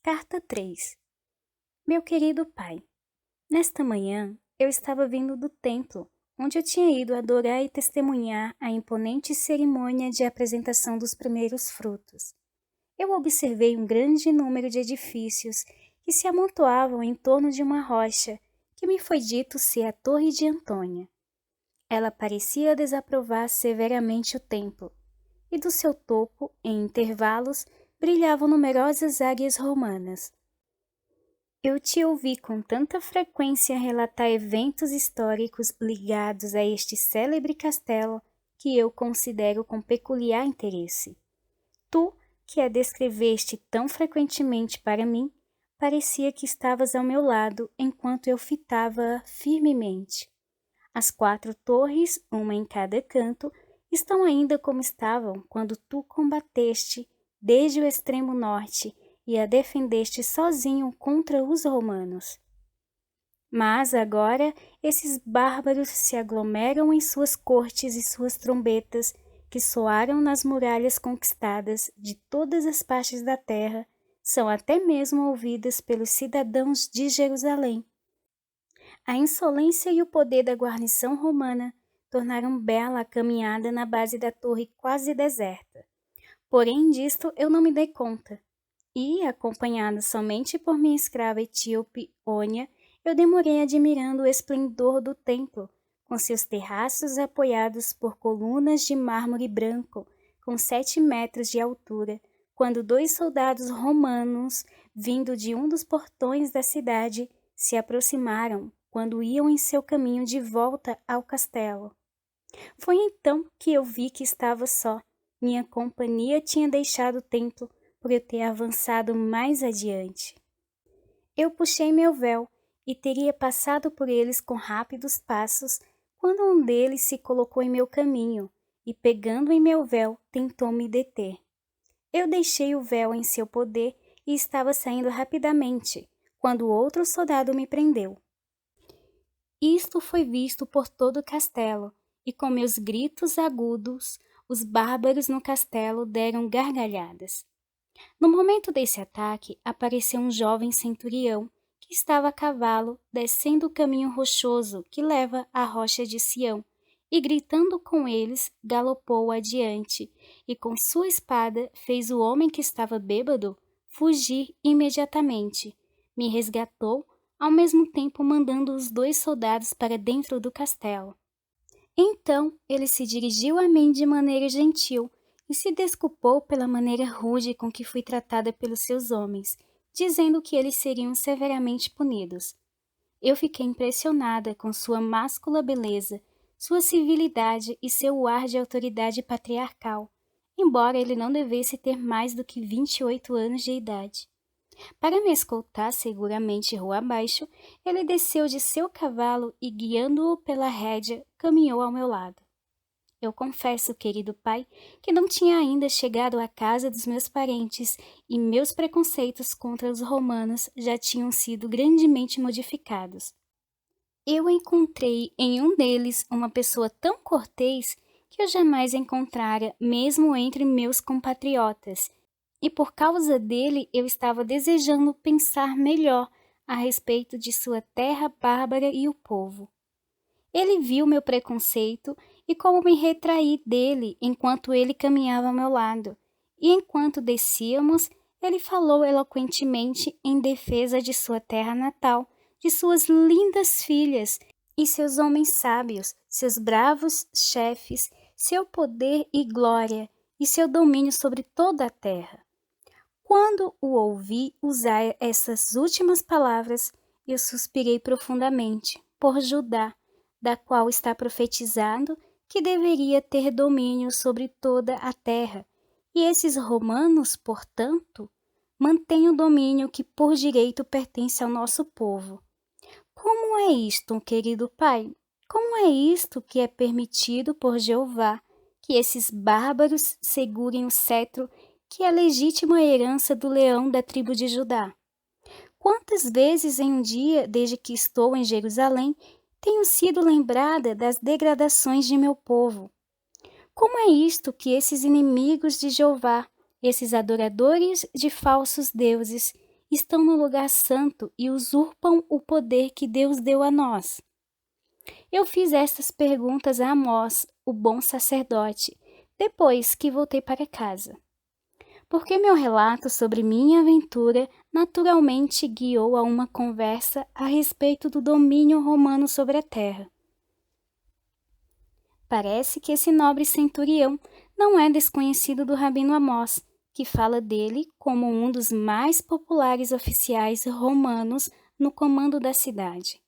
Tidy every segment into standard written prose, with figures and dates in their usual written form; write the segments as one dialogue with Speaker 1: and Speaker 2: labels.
Speaker 1: Carta 3. Meu querido pai, nesta manhã eu estava vindo do templo, onde eu tinha ido adorar e testemunhar a imponente cerimônia de apresentação dos primeiros frutos. Eu observei um grande número de edifícios que se amontoavam em torno de uma rocha, que me foi dito ser a Torre de Antônia. Ela parecia desaprovar severamente o templo, e do seu topo, em intervalos, brilhavam numerosas águias romanas. Eu te ouvi com tanta frequência relatar eventos históricos ligados a este célebre castelo que eu considero com peculiar interesse. Tu, que a descreveste tão frequentemente para mim, parecia que estavas ao meu lado enquanto eu fitava-a firmemente. As 4 torres, uma em cada canto, estão ainda como estavam quando tu combateste desde o extremo norte e a defendeste sozinho contra os romanos. Mas agora esses bárbaros se aglomeram em suas cortes e suas trombetas, que soaram nas muralhas conquistadas de todas as partes da terra, são até mesmo ouvidas pelos cidadãos de Jerusalém. A insolência e o poder da guarnição romana tornaram bela a caminhada na base da torre quase deserta. Porém, disto eu não me dei conta. E, acompanhada somente por minha escrava etíope, Ônia, eu demorei admirando o esplendor do templo, com seus terraços apoiados por colunas de mármore branco, com 7 metros de altura, quando 2 soldados romanos, vindo de um dos portões da cidade, se aproximaram quando iam em seu caminho de volta ao castelo. Foi então que eu vi que estava só. Minha companhia tinha deixado o templo por eu ter avançado mais adiante. Eu puxei meu véu e teria passado por eles com rápidos passos quando um deles se colocou em meu caminho e, pegando em meu véu, tentou me deter. Eu deixei o véu em seu poder e estava saindo rapidamente, quando outro soldado me prendeu. Isto foi visto por todo o castelo, e com meus gritos agudos, os bárbaros no castelo deram gargalhadas. No momento desse ataque, apareceu um jovem centurião que estava a cavalo, descendo o caminho rochoso que leva à rocha de Sião, e gritando com eles, galopou adiante, e com sua espada fez o homem que estava bêbado fugir imediatamente. Me resgatou, ao mesmo tempo mandando os 2 soldados para dentro do castelo. Então ele se dirigiu a mim de maneira gentil e se desculpou pela maneira rude com que fui tratada pelos seus homens, dizendo que eles seriam severamente punidos. Eu fiquei impressionada com sua máscula beleza, sua civilidade e seu ar de autoridade patriarcal, embora ele não devesse ter mais do que 28 anos de idade. Para me escoltar seguramente rua abaixo, ele desceu de seu cavalo e, guiando-o pela rédea, caminhou ao meu lado. Eu confesso, querido pai, que não tinha ainda chegado à casa dos meus parentes e meus preconceitos contra os romanos já tinham sido grandemente modificados. Eu encontrei em um deles uma pessoa tão cortês que eu jamais encontrara mesmo entre meus compatriotas, e por causa dele eu estava desejando pensar melhor a respeito de sua terra bárbara e o povo. Ele viu meu preconceito e como me retraí dele enquanto ele caminhava ao meu lado, e enquanto descíamos, ele falou eloquentemente em defesa de sua terra natal, de suas lindas filhas e seus homens sábios, seus bravos chefes, seu poder e glória e seu domínio sobre toda a terra. Quando o ouvi usar essas últimas palavras, eu suspirei profundamente por Judá, da qual está profetizado que deveria ter domínio sobre toda a terra, e esses romanos, portanto, mantêm o domínio que por direito pertence ao nosso povo. Como é isto, querido pai? Como é isto que é permitido por Jeová, que esses bárbaros segurem o cetro que é a legítima herança do leão da tribo de Judá? Quantas vezes em um dia, desde que estou em Jerusalém, tenho sido lembrada das degradações de meu povo? Como é isto que esses inimigos de Jeová, esses adoradores de falsos deuses, estão no lugar santo e usurpam o poder que Deus deu a nós? Eu fiz estas perguntas a Amós, o bom sacerdote, depois que voltei para casa. Porque meu relato sobre minha aventura naturalmente guiou a uma conversa a respeito do domínio romano sobre a terra. Parece que esse nobre centurião não é desconhecido do rabino Amós, que fala dele como um dos mais populares oficiais romanos no comando da cidade.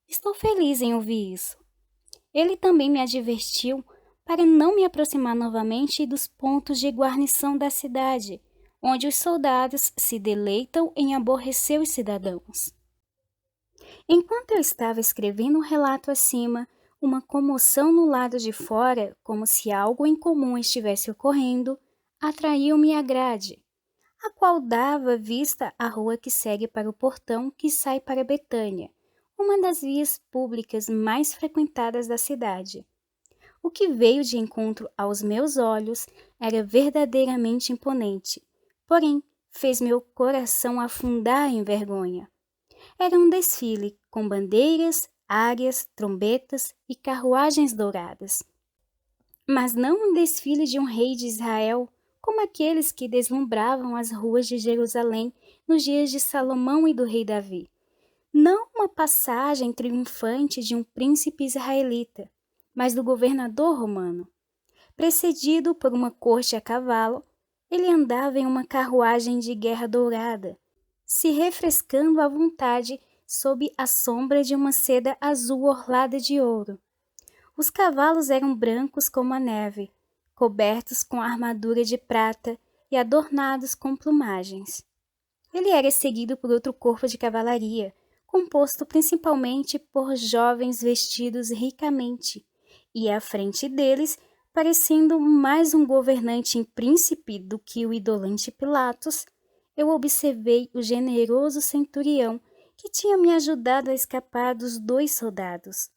Speaker 1: Estou feliz em ouvir isso. Ele também me advertiu para não me aproximar novamente dos pontos de guarnição da cidade, onde os soldados se deleitam em aborrecer os cidadãos. Enquanto eu estava escrevendo um relato acima, uma comoção no lado de fora, como se algo incomum estivesse ocorrendo, atraiu minha grade, a qual dava vista à rua que segue para o portão que sai para Betânia, uma das vias públicas mais frequentadas da cidade. O que veio de encontro aos meus olhos era verdadeiramente imponente, porém fez meu coração afundar em vergonha. Era um desfile com bandeiras, águias, trombetas e carruagens douradas. Mas não um desfile de um rei de Israel, como aqueles que deslumbravam as ruas de Jerusalém nos dias de Salomão e do rei Davi. Não uma passagem triunfante de um príncipe israelita, mas do governador romano. Precedido por uma corte a cavalo, ele andava em uma carruagem de guerra dourada, se refrescando à vontade sob a sombra de uma seda azul orlada de ouro. Os cavalos eram brancos como a neve, cobertos com armadura de prata e adornados com plumagens. Ele era seguido por outro corpo de cavalaria, composto principalmente por jovens vestidos ricamente, e à frente deles, parecendo mais um governante em príncipe do que o indolente Pilatos, eu observei o generoso centurião que tinha me ajudado a escapar dos 2 soldados.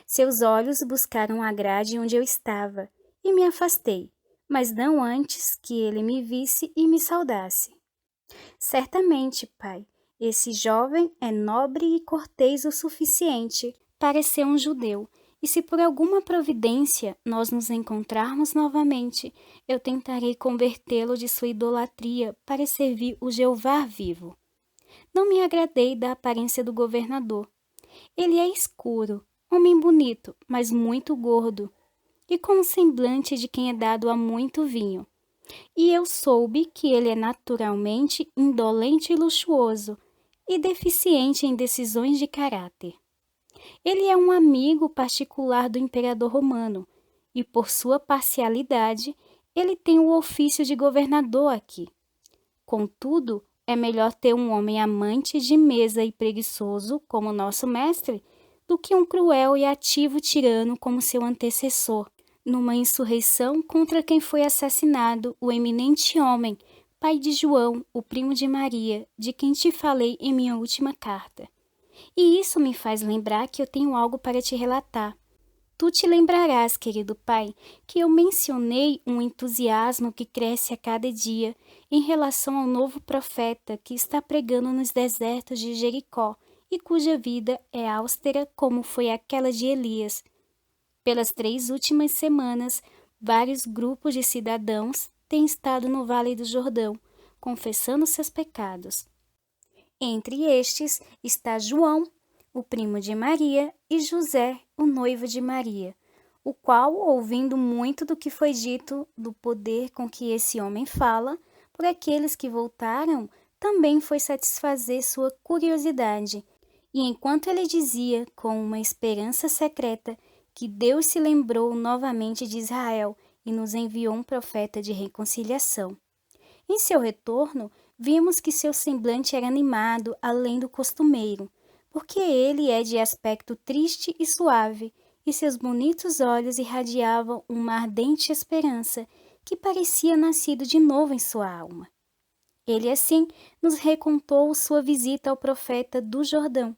Speaker 1: Seus olhos buscaram a grade onde eu estava, e me afastei, mas não antes que ele me visse e me saudasse. Certamente, pai, esse jovem é nobre e cortês o suficiente para ser um judeu, e se por alguma providência nós nos encontrarmos novamente, eu tentarei convertê-lo de sua idolatria para servir o Jeová vivo. Não me agradei da aparência do governador. Ele é escuro, homem bonito, mas muito gordo, e com um semblante de quem é dado a muito vinho. E eu soube que ele é naturalmente indolente e luxuoso, e deficiente em decisões de caráter. Ele é um amigo particular do imperador romano, e por sua parcialidade, ele tem o ofício de governador aqui. Contudo, é melhor ter um homem amante de mesa e preguiçoso como nosso mestre, do que um cruel e ativo tirano como seu antecessor, numa insurreição contra quem foi assassinado o eminente homem, pai de João, o primo de Maria, de quem te falei em minha última carta. E isso me faz lembrar que eu tenho algo para te relatar. Tu te lembrarás, querido pai, que eu mencionei um entusiasmo que cresce a cada dia em relação ao novo profeta que está pregando nos desertos de Jericó e cuja vida é austera como foi aquela de Elias. Pelas 3 últimas semanas, vários grupos de cidadãos têm estado no Vale do Jordão, confessando seus pecados. Entre estes está João, o primo de Maria, e José, o noivo de Maria, o qual, ouvindo muito do que foi dito do poder com que esse homem fala, por aqueles que voltaram, também foi satisfazer sua curiosidade. E enquanto ele dizia, com uma esperança secreta, que Deus se lembrou novamente de Israel e nos enviou um profeta de reconciliação. Em seu retorno, vimos que seu semblante era animado além do costumeiro, porque ele é de aspecto triste e suave, e seus bonitos olhos irradiavam uma ardente esperança que parecia nascido de novo em sua alma. Ele, assim, nos recontou sua visita ao profeta do Jordão.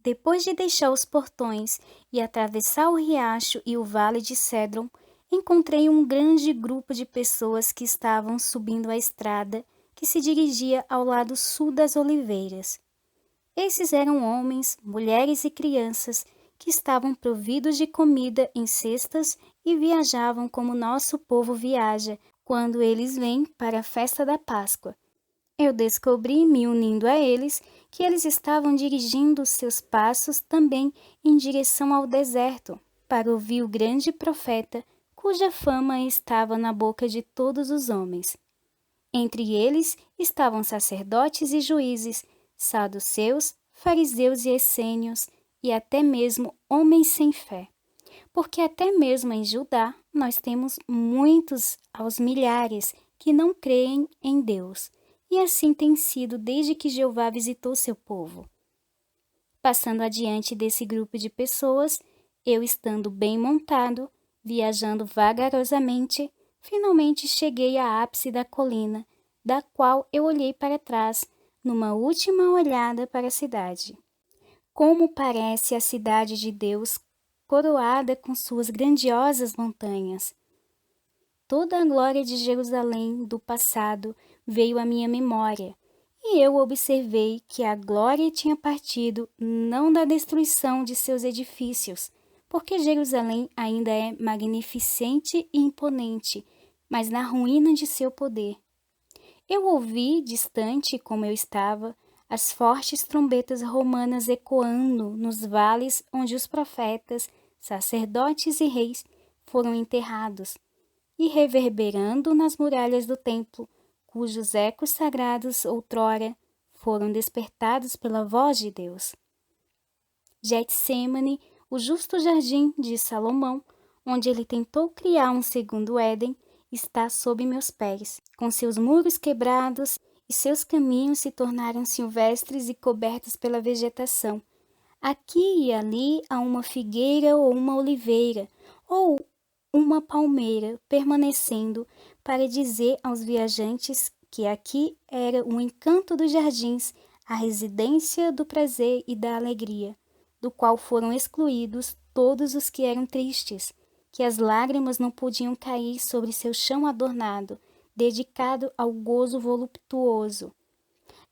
Speaker 1: Depois de deixar os portões e atravessar o riacho e o vale de Cédron, encontrei um grande grupo de pessoas que estavam subindo a estrada que se dirigia ao lado sul das oliveiras. Esses eram homens, mulheres e crianças que estavam providos de comida em cestas e viajavam como nosso povo viaja quando eles vêm para a festa da Páscoa. Eu descobri, me unindo a eles, que eles estavam dirigindo seus passos também em direção ao deserto, para ouvir o grande profeta, cuja fama estava na boca de todos os homens. Entre eles estavam sacerdotes e juízes, saduceus, fariseus e essênios, e até mesmo homens sem fé. Porque até mesmo em Judá nós temos muitos aos milhares que não creem em Deus. E assim tem sido desde que Jeová visitou seu povo. Passando adiante desse grupo de pessoas, eu estando bem montado, viajando vagarosamente, finalmente cheguei à ápice da colina, da qual eu olhei para trás, numa última olhada para a cidade. Como parece a cidade de Deus, coroada com suas grandiosas montanhas! Toda a glória de Jerusalém do passado veio à minha memória, e eu observei que a glória tinha partido não da destruição de seus edifícios, porque Jerusalém ainda é magnificente e imponente, mas na ruína de seu poder. Eu ouvi, distante como eu estava, as fortes trombetas romanas ecoando nos vales onde os profetas, sacerdotes e reis foram enterrados, e reverberando nas muralhas do templo, cujos ecos sagrados outrora foram despertados pela voz de Deus. Getsêmani, o justo jardim de Salomão, onde ele tentou criar um segundo Éden, está sob meus pés, com seus muros quebrados e seus caminhos se tornaram silvestres e cobertos pela vegetação. Aqui e ali há uma figueira ou uma oliveira, ou uma palmeira permanecendo para dizer aos viajantes que aqui era o encanto dos jardins, a residência do prazer e da alegria, do qual foram excluídos todos os que eram tristes, que as lágrimas não podiam cair sobre seu chão adornado, dedicado ao gozo voluptuoso.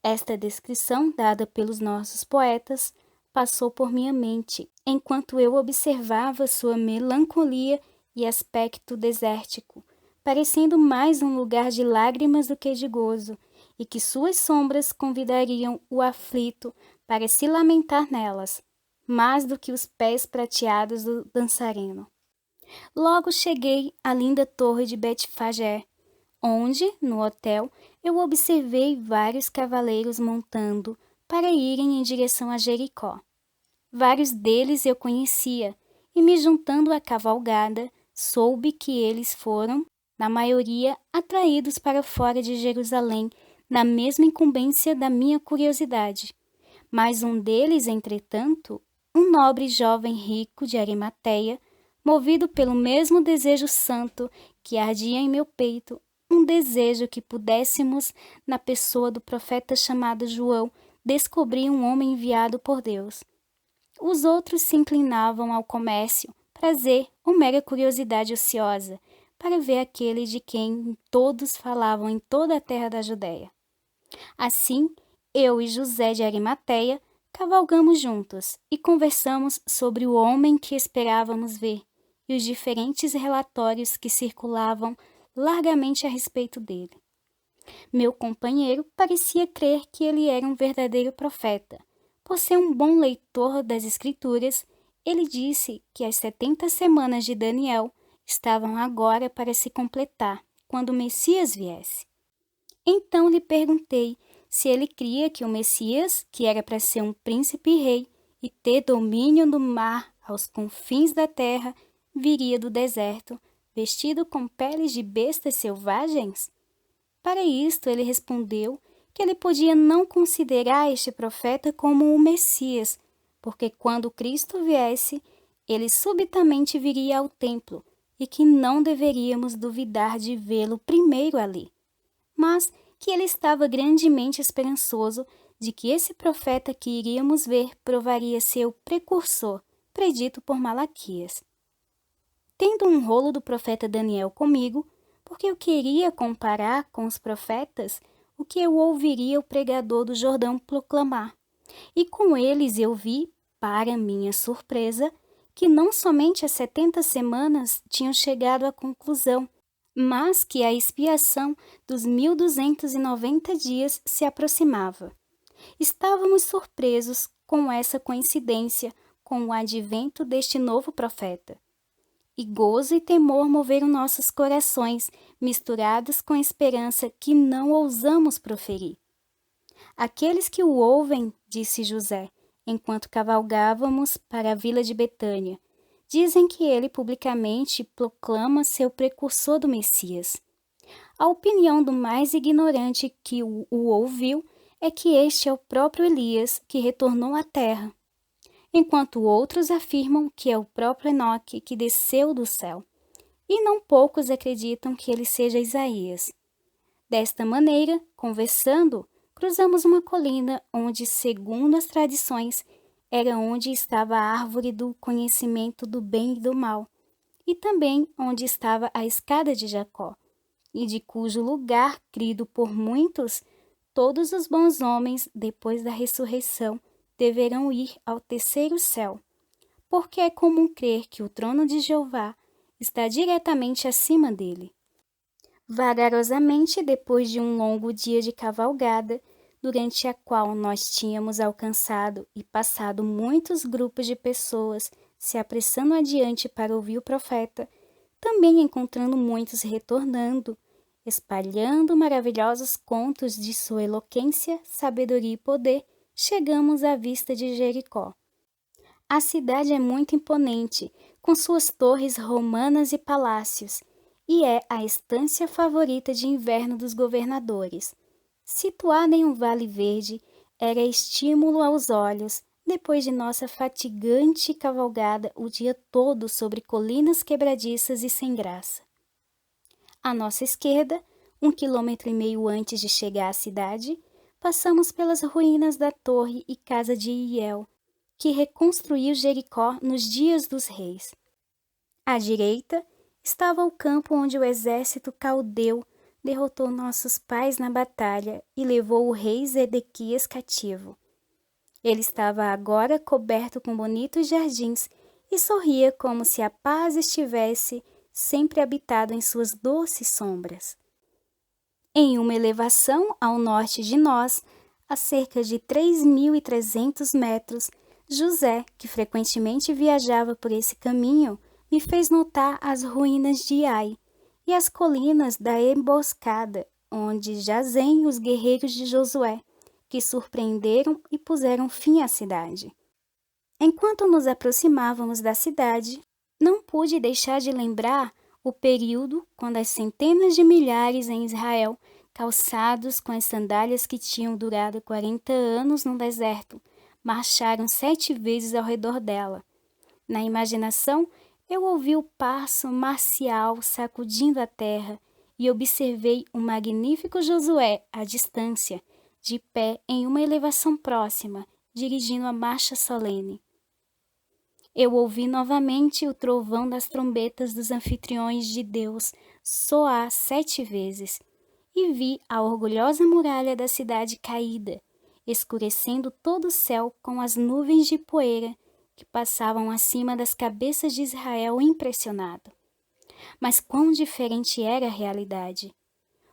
Speaker 1: Esta descrição, dada pelos nossos poetas, passou por minha mente, enquanto eu observava sua melancolia e aspecto desértico, parecendo mais um lugar de lágrimas do que de gozo, e que suas sombras convidariam o aflito para se lamentar nelas, mais do que os pés prateados do dançarino. Logo cheguei à linda torre de Betfagé, onde, no hotel, eu observei vários cavaleiros montando para irem em direção a Jericó. Vários deles eu conhecia, e me juntando à cavalgada, soube que eles foram, na maioria, atraídos para fora de Jerusalém, na mesma incumbência da minha curiosidade. Mas um deles, entretanto, um nobre jovem rico de Arimateia, movido pelo mesmo desejo santo que ardia em meu peito, um desejo que pudéssemos, na pessoa do profeta chamado João, descobrir um homem enviado por Deus. Os outros se inclinavam ao comércio, prazer ou mera curiosidade ociosa, para ver aquele de quem todos falavam em toda a terra da Judéia. Assim, eu e José de Arimateia cavalgamos juntos e conversamos sobre o homem que esperávamos ver e os diferentes relatórios que circulavam largamente a respeito dele. Meu companheiro parecia crer que ele era um verdadeiro profeta. Por ser um bom leitor das Escrituras, ele disse que as 70 semanas de Daniel estavam agora para se completar, quando o Messias viesse. Então lhe perguntei se ele cria que o Messias, que era para ser um príncipe e rei e ter domínio do mar aos confins da terra, viria do deserto, vestido com peles de bestas selvagens? Para isto ele respondeu que ele podia não considerar este profeta como o Messias, porque quando Cristo viesse, ele subitamente viria ao templo e que não deveríamos duvidar de vê-lo primeiro ali, mas que ele estava grandemente esperançoso de que esse profeta que iríamos ver provaria ser o precursor predito por Malaquias. Tendo um rolo do profeta Daniel comigo, porque eu queria comparar com os profetas, o que eu ouviria o pregador do Jordão proclamar. E com eles eu vi, para minha surpresa, que não somente as 70 semanas tinham chegado à conclusão, mas que a expiação dos 1290 dias se aproximava. Estávamos surpresos com essa coincidência com o advento deste novo profeta. E gozo e temor moveram nossos corações, misturados com esperança que não ousamos proferir. Aqueles que o ouvem, disse José, enquanto cavalgávamos para a vila de Betânia, dizem que ele publicamente proclama ser o precursor do Messias. A opinião do mais ignorante que o ouviu é que este é o próprio Elias que retornou à terra, enquanto outros afirmam que é o próprio Enoque que desceu do céu, e não poucos acreditam que ele seja Isaías. Desta maneira, conversando, cruzamos uma colina onde, segundo as tradições, era onde estava a árvore do conhecimento do bem e do mal, e também onde estava a escada de Jacó, e de cujo lugar, crido por muitos, todos os bons homens, depois da ressurreição, deverão ir ao terceiro céu, porque é comum crer que o trono de Jeová está diretamente acima dele. Vagarosamente, depois de um longo dia de cavalgada, durante a qual nós tínhamos alcançado e passado muitos grupos de pessoas se apressando adiante para ouvir o profeta, também encontrando muitos retornando, espalhando maravilhosos contos de sua eloquência, sabedoria e poder, chegamos à vista de Jericó. A cidade é muito imponente, com suas torres romanas e palácios, e é a estância favorita de inverno dos governadores. Situada em um vale verde, era estímulo aos olhos, depois de nossa fatigante cavalgada o dia todo sobre colinas quebradiças e sem graça. À nossa esquerda, 1,5 km antes de chegar à cidade, passamos pelas ruínas da torre e casa de Iel, que reconstruiu Jericó nos dias dos reis. À direita estava o campo onde o exército caldeu derrotou nossos pais na batalha e levou o rei Zedequias cativo. Ele estava agora coberto com bonitos jardins e sorria como se a paz estivesse sempre habitado em suas doces sombras. Em uma elevação ao norte de nós, a cerca de 3.300 metros, José, que frequentemente viajava por esse caminho, me fez notar as ruínas de Ai e as colinas da Emboscada, onde jazem os guerreiros de Josué, que surpreenderam e puseram fim à cidade. Enquanto nos aproximávamos da cidade, não pude deixar de lembrar o período quando as centenas de milhares em Israel, calçados com as sandálias que tinham durado 40 anos no deserto, marcharam 7 vezes ao redor dela. Na imaginação, eu ouvi o passo marcial sacudindo a terra e observei o magnífico Josué à distância, de pé em uma elevação próxima, dirigindo a marcha solene. Eu ouvi novamente o trovão das trombetas dos anfitriões de Deus soar 7 vezes e vi a orgulhosa muralha da cidade caída, escurecendo todo o céu com as nuvens de poeira que passavam acima das cabeças de Israel impressionado. Mas quão diferente era a realidade!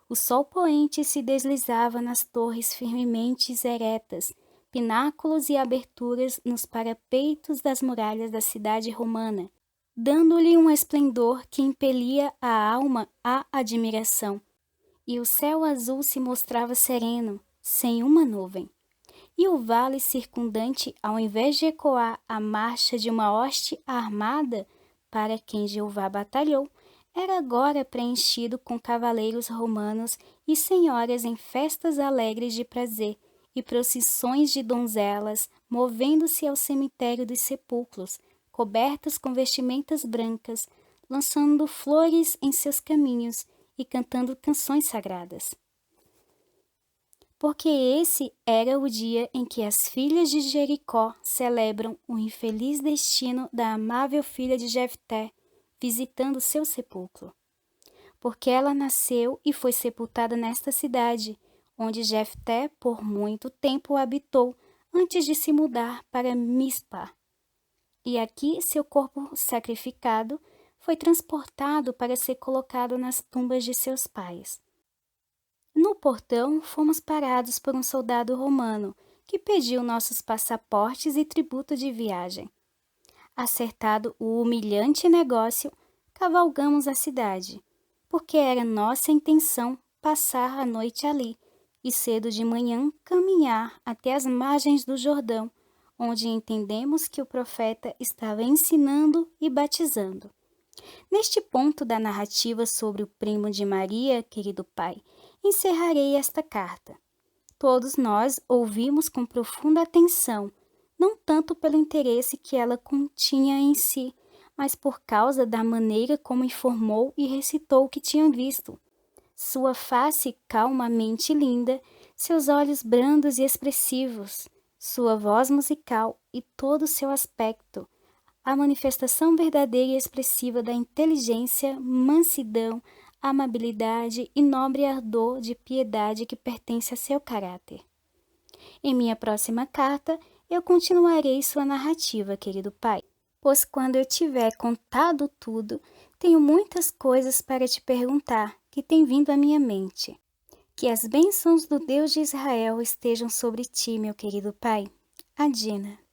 Speaker 1: O sol poente se deslizava nas torres firmemente eretas, pináculos e aberturas nos parapeitos das muralhas da cidade romana, dando-lhe um esplendor que impelia a alma à admiração. E o céu azul se mostrava sereno, sem uma nuvem. E o vale circundante, ao invés de ecoar a marcha de uma hoste armada para quem Jeová batalhou, era agora preenchido com cavaleiros romanos e senhoras em festas alegres de prazer e procissões de donzelas movendo-se ao cemitério dos sepulcros, cobertas com vestimentas brancas, lançando flores em seus caminhos e cantando canções sagradas. Porque esse era o dia em que as filhas de Jericó celebram o infeliz destino da amável filha de Jefté, visitando seu sepulcro. Porque ela nasceu e foi sepultada nesta cidade, onde Jefté por muito tempo habitou antes de se mudar para Mispa. E aqui seu corpo sacrificado foi transportado para ser colocado nas tumbas de seus pais. No portão, fomos parados por um soldado romano que pediu nossos passaportes e tributo de viagem. Acertado o humilhante negócio, cavalgamos a cidade, porque era nossa intenção passar a noite ali e cedo de manhã caminhar até as margens do Jordão, onde entendemos que o profeta estava ensinando e batizando. Neste ponto da narrativa sobre o primo de Maria, querido pai, encerrarei esta carta. Todos nós ouvimos com profunda atenção, não tanto pelo interesse que ela continha em si, mas por causa da maneira como informou e recitou o que tinha visto. Sua face calmamente linda, seus olhos brandos e expressivos, sua voz musical e todo o seu aspecto, a manifestação verdadeira e expressiva da inteligência, mansidão, amabilidade e nobre ardor de piedade que pertence a seu caráter. Em minha próxima carta, eu continuarei sua narrativa, querido pai, pois quando eu tiver contado tudo, tenho muitas coisas para te perguntar que têm vindo à minha mente. Que as bênçãos do Deus de Israel estejam sobre ti, meu querido pai. Adina.